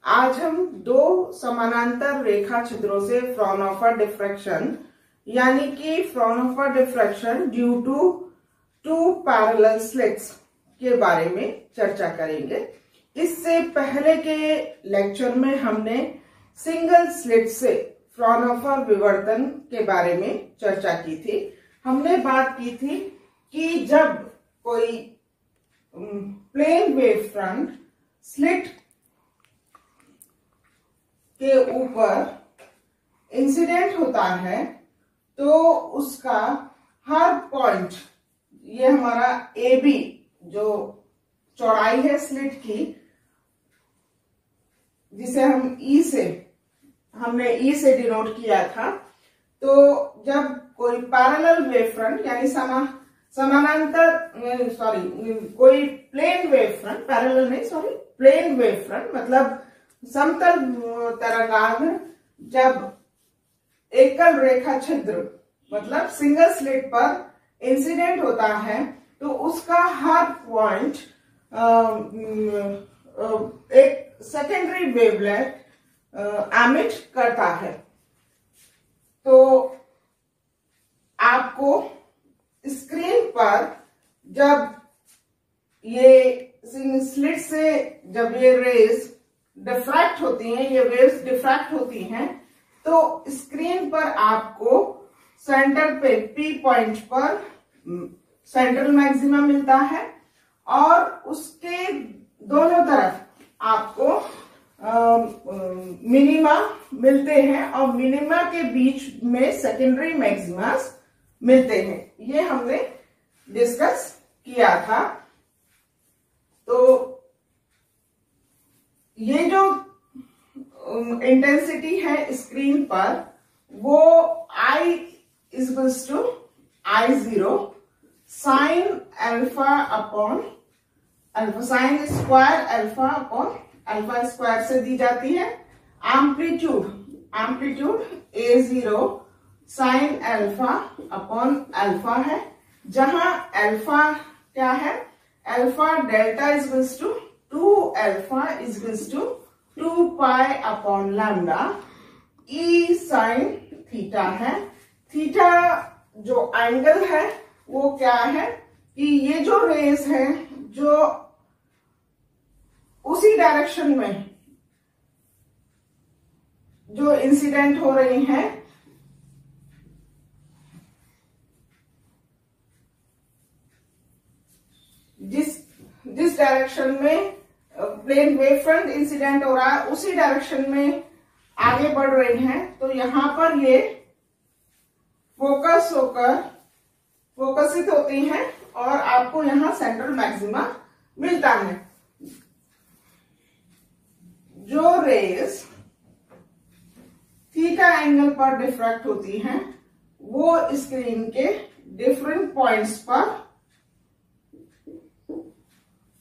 आज हम दो समानांतर रेखा छिद्रों से फ्राउनहोफर डिफ्रैक्शन यानी कि Fraunhofer diffraction due to two parallel slits के बारे में चर्चा करेंगे। इससे पहले के लेक्चर में हमने सिंगल स्लिट से फ्राउनहोफर विवर्तन के बारे में चर्चा की थी। हमने बात की थी कि जब कोई प्लेन वेव फ्रंट स्लिट के ऊपर इंसिडेंट होता है तो उसका हर पॉइंट, ये हमारा ए बी जो चौड़ाई है स्लिट की, जिसे हमने ई से डिनोट किया था। तो जब कोई पैरेलल वेव फ्रंट यानी कोई प्लेन वेव फ्रंट, पैरेलल नहीं सॉरी प्लेन वेव फ्रंट मतलब समतल तरंगाग्र जब एकल रेखा छिद्र मतलब सिंगल स्लिट पर इंसिडेंट होता है तो उसका हर पॉइंट एक सेकेंडरी वेवलेंथ एमिट करता है। तो आपको स्क्रीन पर जब ये स्लिट से जब ये रेज डिफ्रैक्ट होती हैं, ये वेव्स डिफ्रैक्ट होती हैं, तो स्क्रीन पर आपको सेंटर पे पी पॉइंट पर सेंट्रल मैक्सिमा मिलता है और उसके दोनों तरफ आपको मिनिमा मिलते हैं और मिनिमा के बीच में सेकेंडरी मैक्सिमास मिलते हैं। ये हमने डिस्कस किया था। तो ये जो इंटेंसिटी है स्क्रीन पर वो I equals to I0 sine alpha upon alpha, sine square alpha upon alpha square से दी जाती है। Amplitude A0 sine alpha upon alpha है, जहां अल्फा क्या है, alpha delta equals to 2 alpha equals to 2 pi upon lambda e sine theta है। Theta जो एंगल है वो क्या है कि ये जो रेज है जो उसी डायरेक्शन में जो इंसिडेंट हो रही हैं, जिस डायरेक्शन में प्लेन वेव फ्रंट इंसिडेंट हो रहा है उसी डायरेक्शन में आगे बढ़ रही हैं, तो यहां पर ये फोकसित होती हैं और आपको यहां सेंट्रल मैक्सिमा मिलता है। जो रेज थीटा एंगल पर डिफ्रैक्ट होती हैं वो स्क्रीन के डिफरेंट पॉइंट्स पर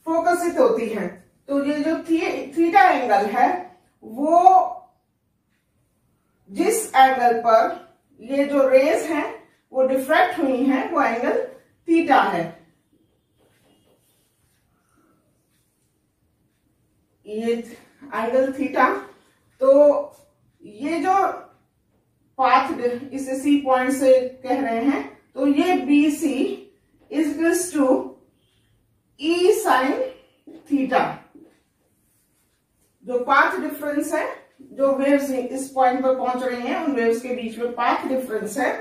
फोकसित होती हैं। तो ये जो थीटा एंगल है वो जिस एंगल पर ये जो रेज हैं वो डिफ्रैक्ट हुई हैं वो एंगल थीटा है। ये एंगल थीटा, तो ये जो पाथ इसे सी पॉइंट से कह रहे हैं, तो ये B C equals to e sine theta. जो पाथ डिफरेंस है, जो वेव्स इस पॉइंट पर पहुंच रही हैं उन वेव्स के बीच में पाथ डिफरेंस है।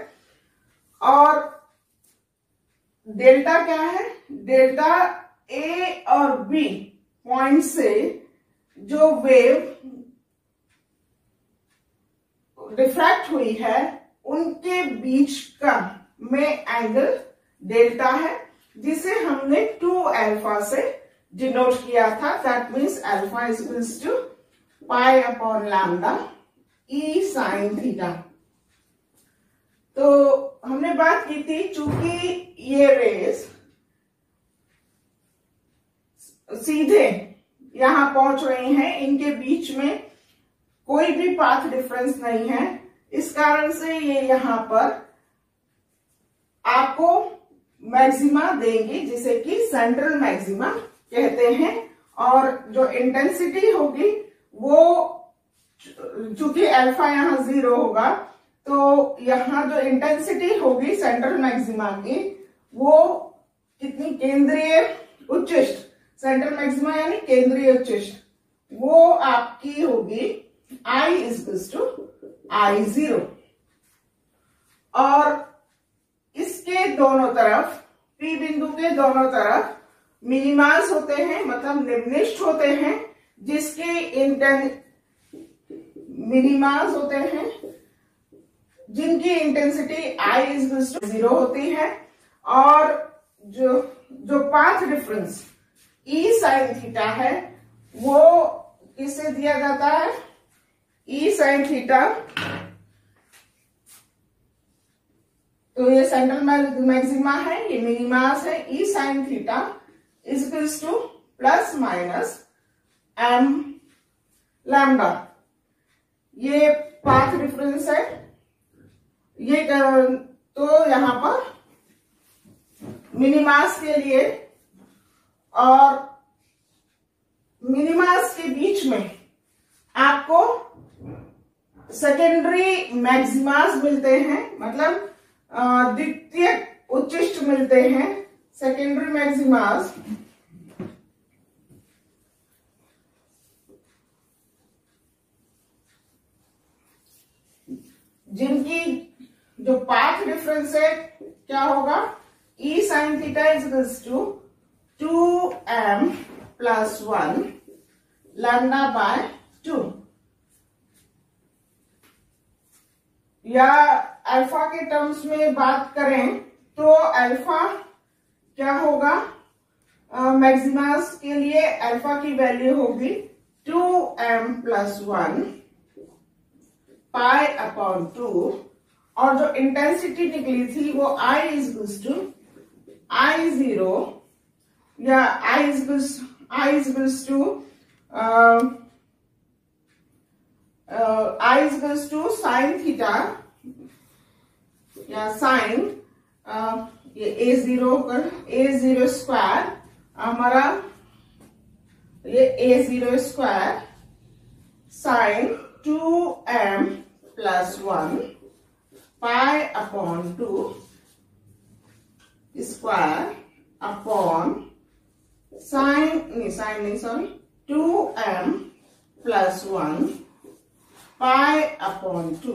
और डेल्टा क्या है, डेल्टा ए और बी पॉइंट से जो वेव डिफ्रैक्ट हुई है उनके बीच का में एंगल डेल्टा है, जिसे हमने 2 अल्फा से डिनोट किया था। That means alpha equals to pi upon lambda e sine theta. तो हमने बात की थी चूंकि ये रेज सीधे यहां पहुंच रही हैं, इनके बीच में कोई भी पाथ डिफरेंस नहीं है, इस कारण से ये यहां पर आपको मैक्सिमा देंगी जिसे कि सेंट्रल मैक्सिमा कहते हैं। और जो इंटेंसिटी होगी वो चूंकि अल्फा यहाँ 0 होगा, तो यहाँ जो इंटेंसिटी होगी सेंट्रल मैक्सिमा की, वो कितनी, केंद्रीय उच्चिष्ट, सेंट्रल मैक्सिमा यानी केंद्रीय उच्चिष्ट, वो आपकी होगी I = I0। और इसके दोनों तरफ, P बिंदु के दोनों तरफ मिनिमास होते हैं, मतलब निम्निष्ठ होते हैं, मिनिमास होते हैं जिनकी इंटेंसिटी I = 0 होती है। और जो path difference E sin theta है, वो किससे दिया जाता है? E sin थीटा, तो ये सेंट्रल मैक्सिमा है, ये मिनिमास है। E sin theta = ±m lambda, ये पाथ डिफरेंस है। ये तो यहां पर मिनिमास के लिए, और मिनिमास के बीच में आपको सेकेंडरी मैक्सिमास मिलते हैं, मतलब द्वितीय उच्चिष्ट मिलते हैं, सेकेंडरी मैक्सिमास, जिनकी जो पाथ डिफरेंस है क्या होगा? E sin थीटा = 2m + 1 λ/2, या अल्फा के टर्म्स में बात करें तो अल्फा क्या होगा? मैक्सिमास के लिए अल्फा की वैल्यू होगी 2m + 1 π/2, और जो इंटेंसिटी निकली थी वो I = I0, या I = sin थीटा, या sin, ये A0 होकर A0² हमारा, ये A0² sin 2m + 1 π/2 square upon sin 2m + 1 π/2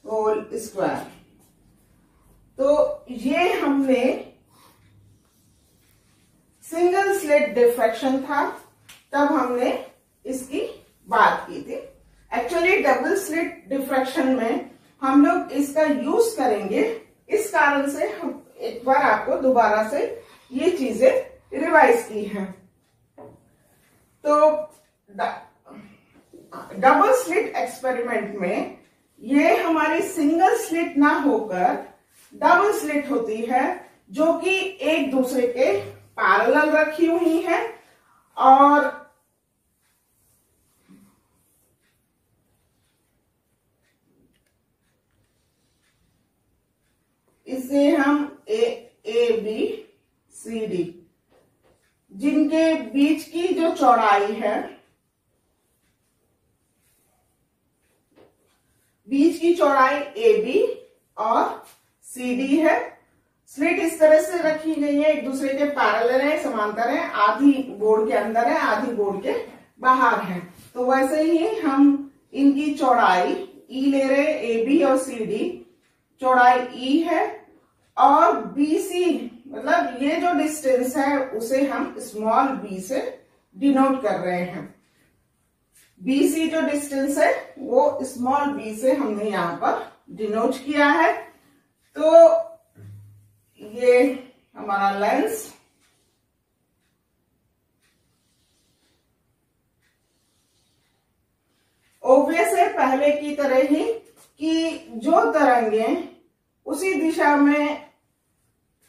whole square. तो ये हमने सिंगल स्लिट डिफ्रैक्शन था, तब हमने इसकी बात की थी। एक्चुअली डबल स्लिट डिफ्रैक्शन में हम लोग इसका यूज करेंगे, इस कारण से हम एक बार आपको दोबारा से ये चीजें रिवाइज की हैं। तो डबल स्लिट एक्सपेरिमेंट में ये हमारी सिंगल स्लिट ना होकर डबल स्लिट होती है, जो कि एक दूसरे के पैरेलल रखी हुई है, और इसे हम ABCD, जिनके बीच की जो चौड़ाई है, बीच की चौड़ाई AB और CD है। स्लिट इस तरह से रखी गई है, एक दूसरे के पैरेलल है, समांतर है, आधी बोर्ड के अंदर है, आधी बोर्ड के बाहर है। तो वैसे ही हम इनकी चौड़ाई E ले रहे, AB और CD चौड़ाई E है, और BC मतलब ये जो डिस्टेंस है उसे हम स्मॉल b से डिनोट कर रहे हैं। BC जो डिस्टेंस है वो स्मॉल b से हमने यहां पर डिनोट किया है। तो ये हमारा लेंस ऑब्वियस है पहले की तरह ही कि जो तरंगे उसी दिशा में,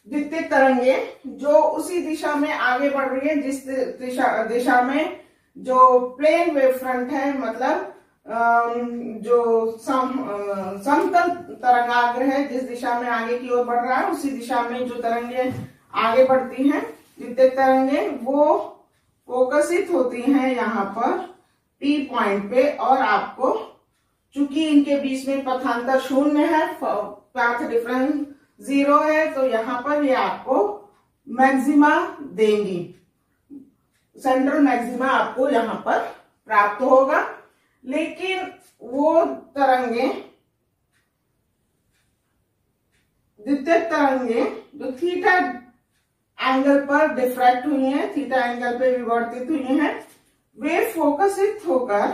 द्वितीय तरंगे जो उसी दिशा में आगे बढ़ रही है, जिस दिशा में जो प्लेन वेव फ्रंट है, मतलब जो समतल तरंगाग्र है, जिस दिशा में आगे की ओर बढ़ रहा है, उसी दिशा में जो तरंगे आगे बढ़ती हैं, द्वितीय तरंगे, वो फोकसित होती हैं यहाँ पर P पॉइंट पे, और आपको चूंकि इनके बीच में पथांतर शून्य है, पाथ डिफरेंस 0 है, तो यहां पर ये आपको मैक्सिमा देंगी, सेंट्रल मैक्सिमा आपको यहां पर प्राप्त होगा। लेकिन वो तरंगे, द्वितीयक तरंगे जो थीटा एंगल पर डिफ्रैक्ट हुई हैं, थीटा एंगल पे विवर्तित हुई हैं, वे फोकसित होकर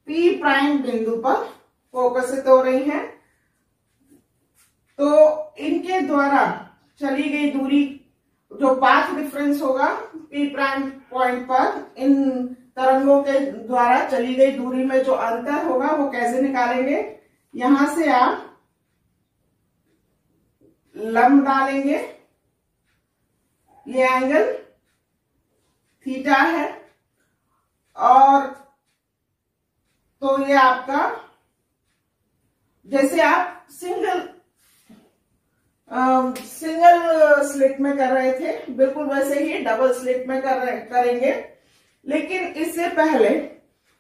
P प्राइम बिंदु पर फोकसित हो रही हैं। तो इनके द्वारा चली गई दूरी, जो पाथ डिफरेंस होगा P प्राइम पॉइंट पर, इन तरंगों के द्वारा चली गई दूरी में जो अंतर होगा वो कैसे निकालेंगे? यहां से आप लंब डालेंगे, ये एंगल थीटा है, और तो ये आपका, जैसे आप सिंगल स्लिट में कर रहे थे, बिल्कुल वैसे ही डबल स्लिट में करेंगे। लेकिन इससे पहले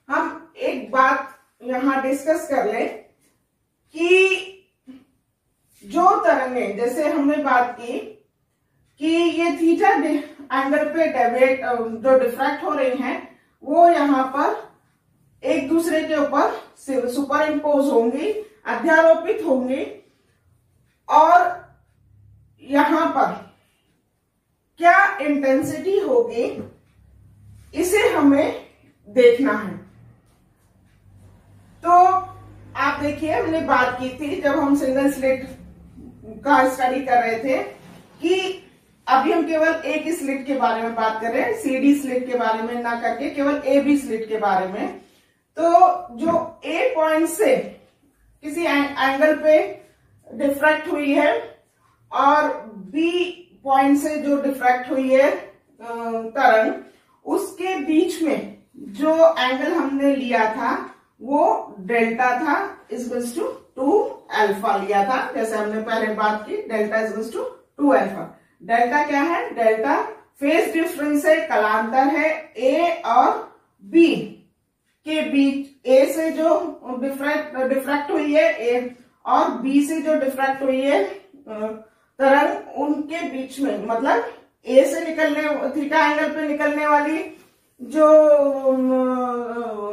हम एक बात यहां डिस्कस कर लें कि जो तरंगे, जैसे हमने बात की कि ये थीटा एंगल पे डेविएट जो डिफ्रैक्ट हो रही हैं, वो यहां पर एक दूसरे के ऊपर सुपर इम्पोज होंगी, अध्यारोपित होंगी, और यहां पर क्या इंटेंसिटी होगी इसे हमें देखना है। तो आप देखिए, हमने बात की थी जब हम सिंगल स्लिट का स्टडी कर रहे थे कि अभी हम केवल एक ही स्लिट के बारे में बात कर रहे हैं, CD स्लिट के बारे में ना करके केवल AB स्लिट के बारे में। तो जो A पॉइंट से किसी एंगल पे डिफ्रैक्ट हुई है और B पॉइंट से जो डिफ्रैक्ट हुई है तरंग, उसके बीच में जो एंगल हमने लिया था वो डेल्टा था, इक्वल्स टू 2 अल्फा लिया था। जैसे हमने पहले बात की, delta equals to 2 alpha. Delta क्या है? डेल्टा फेज डिफरेंस है, कलांतर है A और B के बीच, A से जो डिफ्रैक्ट हुई है A और B से जो डिफ्रैक्ट हुई है तरंग, उनके बीच में, मतलब A से निकलने, थीटा एंगल पे निकलने वाली जो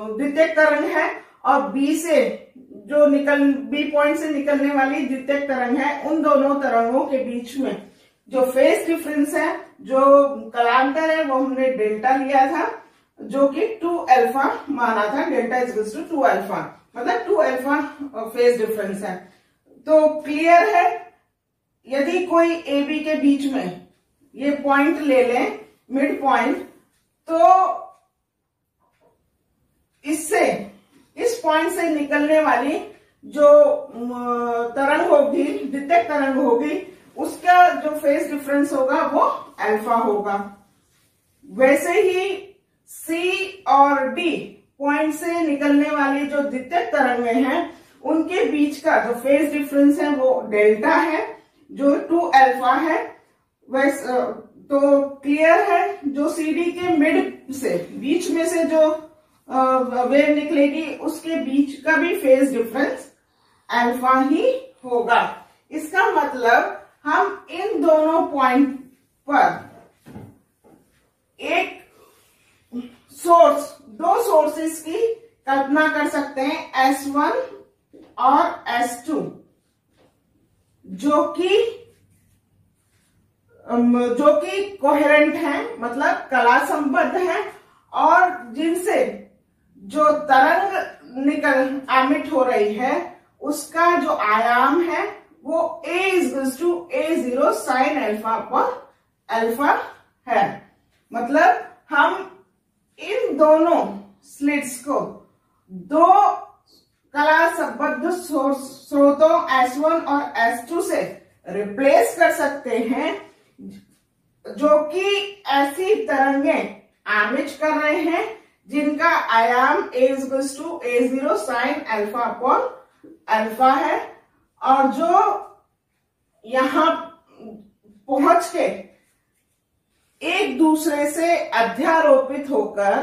द्वितीयक तरंग है और B पॉइंट से निकलने वाली द्वितीयक तरंग है, उन दोनों तरंगों के बीच में जो फेज डिफरेंस है, जो कलांतर है, वो हमने डेल्टा लिया था, जो कि 2 अल्फा माना था। डेल्टा इज टू 2 अल्फा, मतलब 2 अल्फा फेज डिफरेंस है। तो क्लियर है, यदि कोई AB के बीच में ये पॉइंट ले लें, मिड पॉइंट, तो इससे, इस पॉइंट से निकलने वाली जो तरंग होगी, द्वितीयक तरंग होगी, उसका जो फेज डिफरेंस होगा वो अल्फा होगा। वैसे ही C और D पॉइंट से निकलने वाली जो द्वितीयक तरंगें हैं, उनके बीच का जो फेज डिफरेंस है वो डेल्टा है, जो 2 अल्फा है। वैसे तो क्लियर है, जो CD के मिड से, बीच में से जो वेव निकलेगी, उसके बीच का भी फेज डिफरेंस अल्फा ही होगा। इसका मतलब हम इन दोनों पॉइंट पर एक सोर्स, 2 सोर्सेस की कल्पना कर सकते हैं, S1 और S2, जो कि कोहेरेंट हैं, मतलब कला संबद्ध हैं, और जिनसे जो तरंग एमिट हो रही है उसका जो आयाम है वो A=A0 sin अल्फा पर अल्फा है। मतलब हम इन दोनों स्लिट्स को 2 कला संबद्ध स्रोतों S1 और S2 से रिप्लेस कर सकते हैं, जो कि ऐसी तरंगें एमिट कर रहे हैं जिनका आयाम A=A0 sin अल्फा पर अल्फा है, और जो यहां पहुंच के एक दूसरे से अध्यारोपित होकर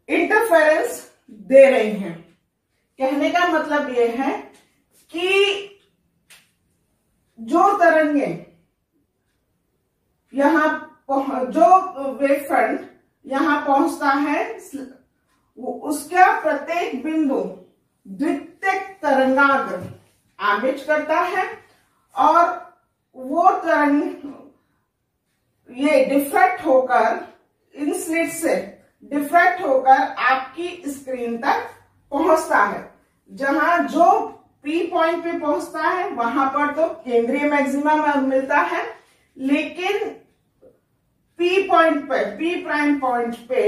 इंटरफेरेंस दे रही हैं। कहने का मतलब यह है कि जो तरंगे यहां जो वेव फ्रंट यहां पहुंचता है उसका प्रत्येक बिंदु द्वितीयक तरंगाग्र एमिट करता है और वो तरंग ये डिफ्रैक्ट होकर इन स्लिट से डिफ्रैक्ट होकर आपकी स्क्रीन तक पहुंचता है। जहां जो पी पॉइंट पे पहुंचता है वहां पर तो केंद्रीय मैक्सिमा मिलता है, लेकिन पी पॉइंट पे, पी प्राइम पॉइंट पे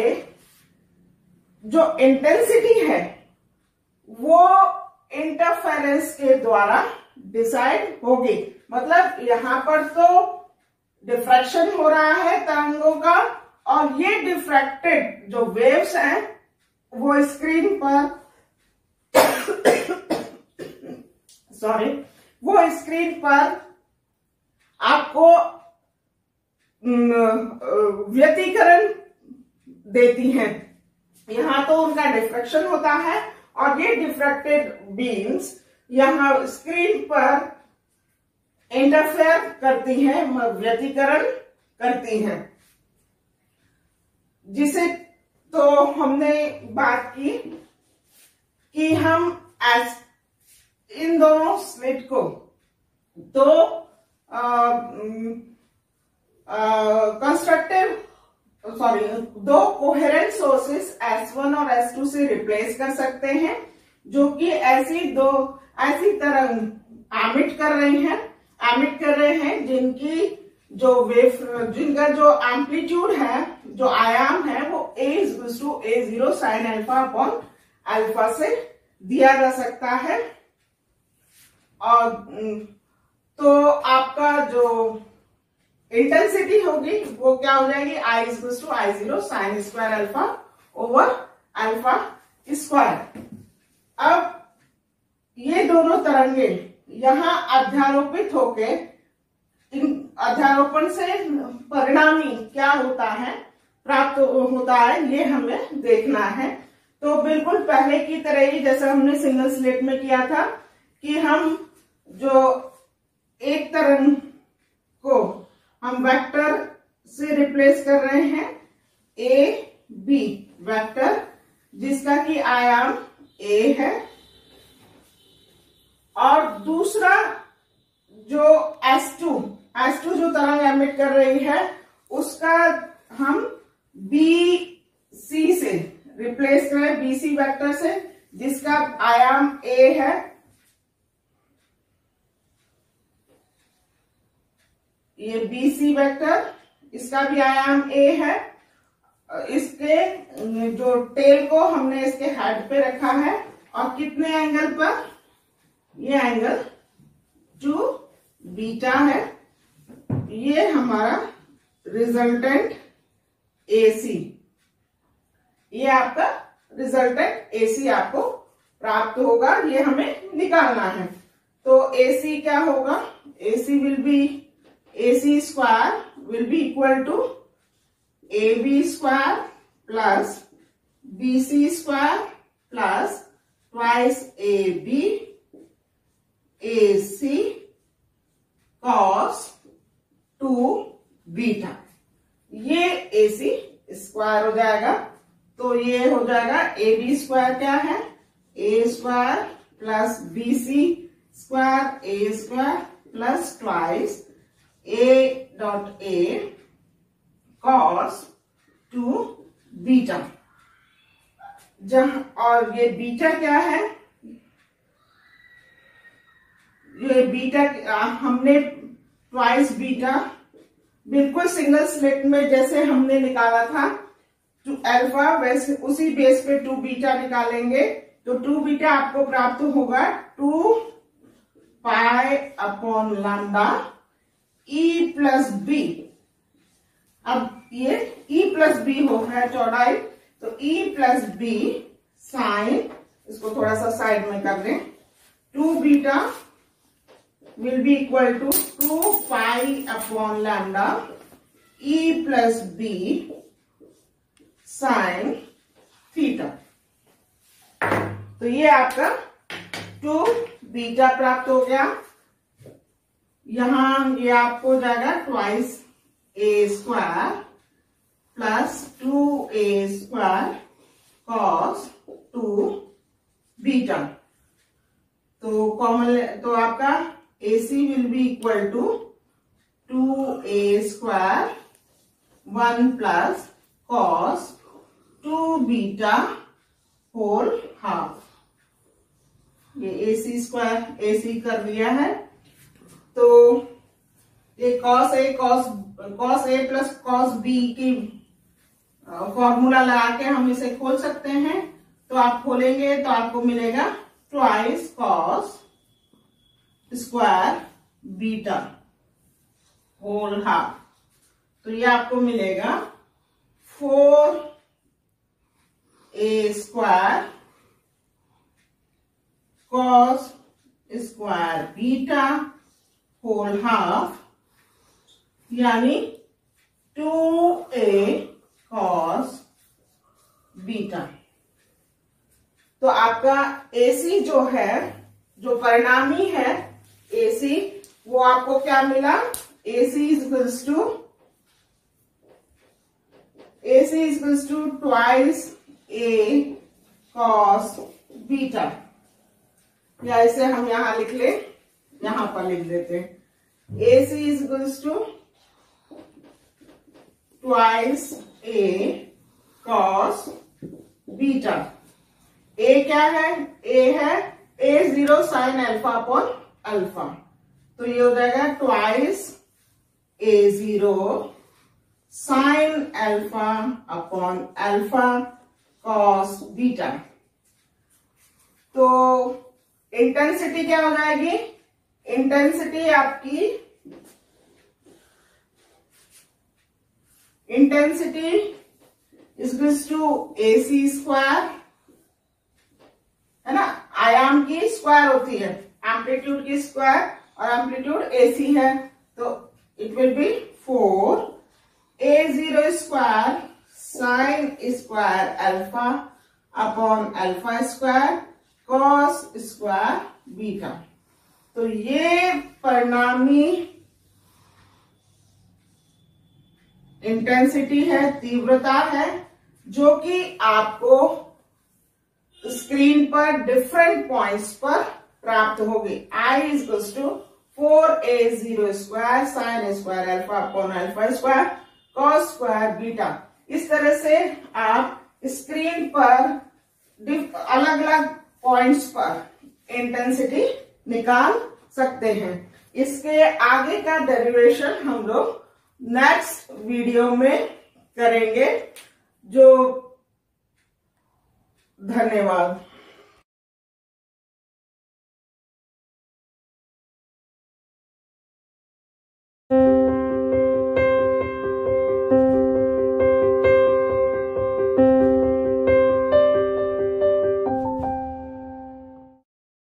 जो इंटेंसिटी है वो इंटरफेरेंस के द्वारा डिसाइड होगी। मतलब यहां पर तो डिफ्रैक्शन हो रहा है तरंगों का और ये डिफ्रैक्टेड जो वेव्स हैं वो स्क्रीन पर वो स्क्रीन पर आपको व्यतिकरण देती हैं। यहां तो उनका डिफ्रैक्शन होता है और ये डिफ्रैक्टेड बीम्स यहां स्क्रीन पर इंटरफेयर करती हैं, व्यतिकरण करती हैं, जिसे तो हमने बात की कि हम इन दोनों स्लिट को तो दो कोहेरेंट सोर्सेस S1 और S2 से रिप्लेस कर सकते हैं, जो कि ऐसी तरंग एमिट कर रहे हैं जिनका जो एम्पलीट्यूड है, जो आयाम है वो A=A0 sin alpha upon alpha से दिया जा सकता है। और तो आपका जो इंटेंसिटी होगी वो क्या हो जाएगी, I=I0 sin square alpha over alpha square. अब ये दोनों तरंगे यहां अध्यारोपित होके इन अध्यारोपण से परिणामी क्या होता है, प्राप्त होता है, ये हमें देखना है। तो बिल्कुल पहले की तरह ही जैसे हमने सिंगल स्लिट में किया था कि हम जो एक तरंग को हम वेक्टर से रिप्लेस कर रहे हैं, ए बी वेक्टर, जिसका कि आयाम ए है, और दूसरा जो S2 जो तरंग एमिट कर रही है उसका हम BC से रिप्लेस करें, BC वेक्टर से, जिसका आयाम ए है। ये BC वेक्टर, इसका भी आयाम ए है। इसके जो टेल को हमने इसके हेड पे रखा है और कितने एंगल पर, ये एंगल 2 बीटा है। ये हमारा रिजल्टेंट AC, ये आपका रिजल्टेंट AC आपको प्राप्त होगा, ये हमें निकालना है। तो AC क्या होगा, AC square will be equal to AB square plus BC square plus twice AB AC cos 2 beta, ये AC स्क्वायर हो जाएगा। तो ये हो जाएगा AB स्क्वायर क्या है, A square plus BC square A square plus twice A cos 2 beta. और ये बीटा क्या है, ये बीटा हमने ट्वाइस बीटा बिल्कुल सिंगल स्लिट में जैसे हमने निकाला था अल्फा, वैसे उसी बेस पे 2 बीटा निकालेंगे। तो 2 बीटा आपको प्राप्त होगा 2 pi upon lambda E plus B. अब ये E प्लस बी हो है चौड़ाई, तो E प्लस बी साइन, इसको थोड़ा सा साइड में कर दें, 2 beta will be equal to 2 pi upon lambda E plus B sin theta. तो ये आपका 2 बीटा प्राप्त हो गया। यहां ये आपको हो जाएगा twice A square plus 2a² cos 2 beta. तो कॉमन तो आपका AC will be equal to 2a² 1 plus cos 2 beta whole half. ये AC कर दिया है। तो ये cos A प्लस cos B की फॉर्मूला लगा के हम इसे खोल सकते हैं। तो आप खोलेंगे तो आपको मिलेगा twice cos square beta whole half. तो ये आपको मिलेगा 4a² cos square beta whole half, यानी 2a कॉस बीटा। तो आपका AC जो है, जो परिणामी है AC, वो आपको क्या मिला? AC equals to twice a cos beta. या इसे हम यहां लिख ले, यहां पर लिख देते हैं AC equals to twice a cos beta. A क्या है? A है A0 sine alpha upon alpha. तो ये हो जाएगा twice A0 sine alpha upon alpha cos beta. तो इंटेंसिटी क्या हो जाएगी? इंटेंसिटी आपकी इक्वल्स टू AC स्क्वायर, है ना? आयाम की स्क्वायर होती है, एम्पलीट्यूड की स्क्वायर, और एम्पलीट्यूड AC है। तो it will be 4a0 square sine square alpha upon alpha square cos square beta. तो ये परिणामी इंटेंसिटी है, तीव्रता है, जो कि आपको स्क्रीन पर डिफरेंट पॉइंट्स पर प्राप्त होगी। I equals to 4a0 square sine square alpha upon alpha square cos square beta. इस तरह से आप स्क्रीन पर अलग अलग पॉइंट्स पर इंटेंसिटी निकाल सकते हैं। इसके आगे का डेरिवेशन हम लोग नेक्स्ट वीडियो में करेंगे। धन्यवाद।